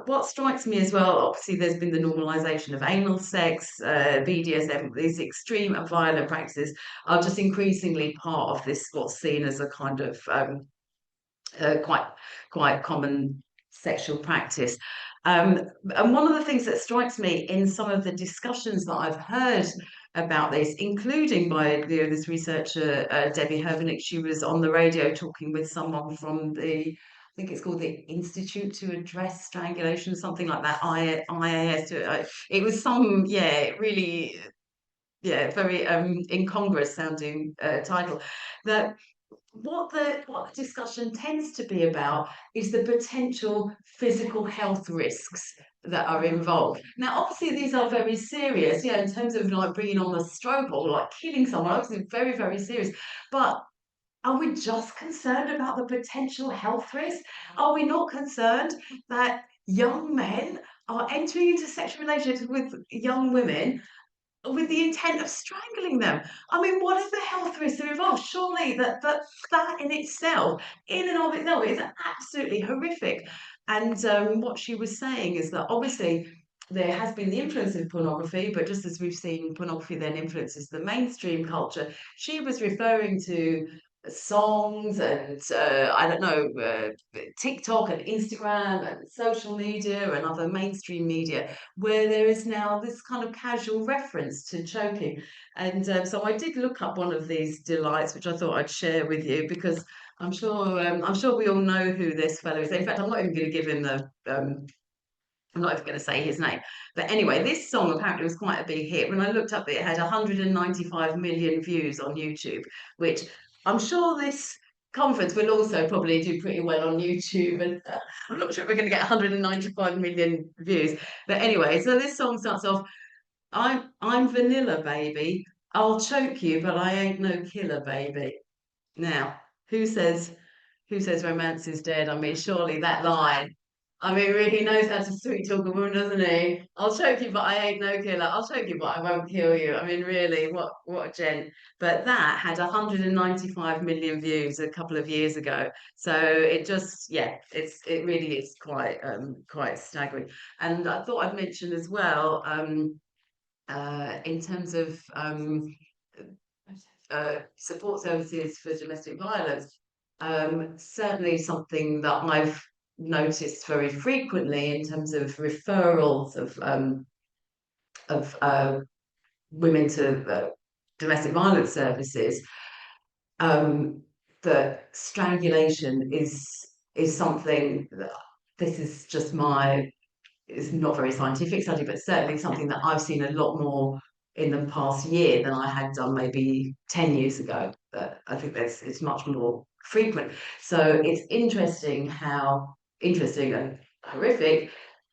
what strikes me as well, obviously, there's been the normalization of anal sex, BDSM. These extreme and violent practices are just increasingly part of this, what's seen as a kind of quite common sexual practice. And one of the things that strikes me in some of the discussions that I've heard about this, including by this researcher, Debbie Herbenick, she was on the radio talking with someone from I think it's called the Institute to Address Strangulation, something like that, IAS. It was some, really, very incongruous sounding title. That what the discussion tends to be about is the potential physical health risks that are involved. Now, obviously, these are very serious, in terms of like bringing on a stroke or like killing someone. Obviously, very, very serious. But are we just concerned about the potential health risk? Are we not concerned that young men are entering into sexual relationships with young women with the intent of strangling them? I mean, what are the health risks involved? Surely that in itself, in and of itself, is absolutely horrific. And what she was saying is that obviously there has been the influence of pornography, but just as we've seen pornography then influences the mainstream culture, she was referring to songs and I don't know, TikTok and Instagram and social media and other mainstream media, where there is now this kind of casual reference to choking. And so I did look up one of these delights, which I thought I'd share with you, because I'm sure we all know who this fellow is. In fact, I'm not even going to give him I'm not even going to say his name. But anyway, this song apparently was quite a big hit. When I looked up, it had 195 million views on YouTube, which I'm sure this conference will also probably do pretty well on YouTube. And I'm not sure if we're going to get 195 million views. But anyway, so this song starts off, I'm vanilla, baby. I'll choke you, but I ain't no killer, baby. Now, who says romance is dead? I mean, surely that line. I mean, really knows how to sweet talk a woman, doesn't he? I'll choke you, but I ain't no killer. I'll choke you, but I won't kill you. I mean, really, what a gent. But that had 195 million views a couple of years ago. So it just, it really is quite staggering. And I thought I'd mention as well, in terms of support services for domestic violence, certainly something that I've noticed very frequently in terms of referrals of women to domestic violence services, that strangulation is something that, this is just it's not very scientific study, but certainly something that I've seen a lot more in the past year than I had done maybe 10 years ago. But I think it's much more frequent. So it's interesting and horrific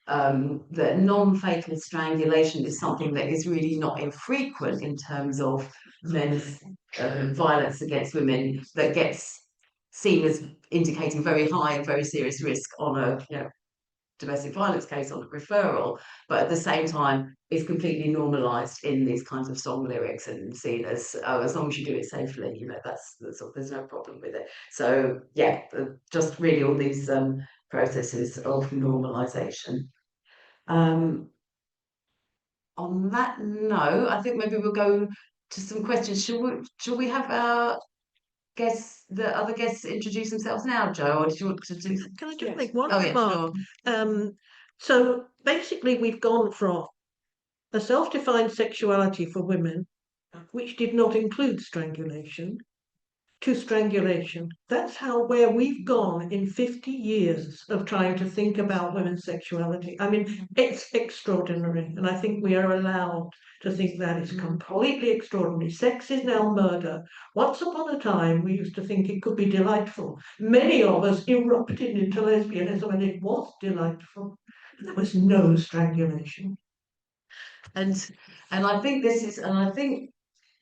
that non-fatal strangulation is something that is really not infrequent in terms of men's violence against women, that gets seen as indicating very high and very serious risk on a domestic violence case on a referral, but at the same time is completely normalized in these kinds of song lyrics and seen as long as you do it safely, you know, that's there's no problem with it. So yeah, just really all these processes of normalization. On that note, I think maybe we'll go to some questions. Shall we have our guests, the other guests, introduce themselves now, Joe, or did you want to do? Can I just make one Oh yeah, remark? sure. So basically, we've gone from a self-defined sexuality for women, which did not include strangulation, to strangulation. That's where we've gone in 50 years of trying to think about women's sexuality. I mean, it's extraordinary, and I think we are allowed to think that is completely extraordinary. Sex is now murder. Once upon a time, we used to think it could be delightful. Many of us erupted into lesbianism, and it was delightful. There was no strangulation. And I think this is, and I think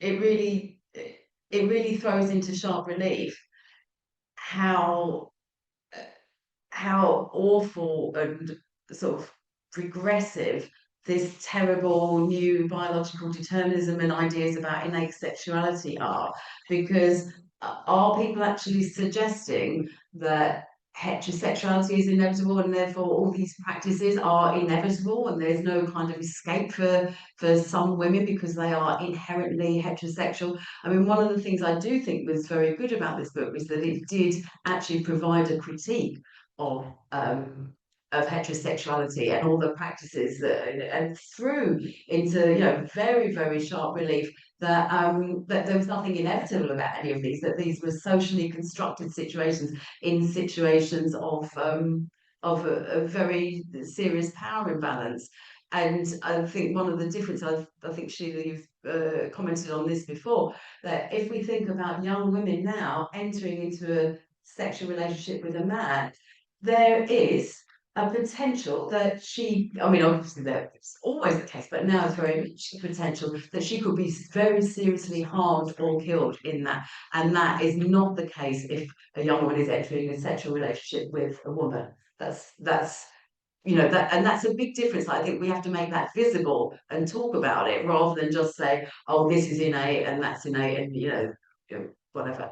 it really throws into sharp relief how awful and sort of regressive this terrible new biological determinism and ideas about innate sexuality are, because are people actually suggesting that heterosexuality is inevitable and therefore all these practices are inevitable and there's no kind of escape for some women because they are inherently heterosexual? I mean, one of the things I do think was very good about this book was that it did actually provide a critique of heterosexuality and all the practices that, and threw into, you know, very, very sharp relief that that there was nothing inevitable about any of these, that these were socially constructed situations, in situations of a very serious power imbalance. And I think one of the differences, I think, Sheila, you've commented on this before, that if we think about young women now entering into a sexual relationship with a man, there is a potential that she, I mean, obviously that's always the case, but now it's very much the potential that she could be very seriously harmed or killed in that. And that is not the case if a young woman is entering a sexual relationship with a woman. That's you know, that, and that's a big difference. I think we have to make that visible and talk about it rather than just say, oh, this is innate and that's innate and, you know, whatever.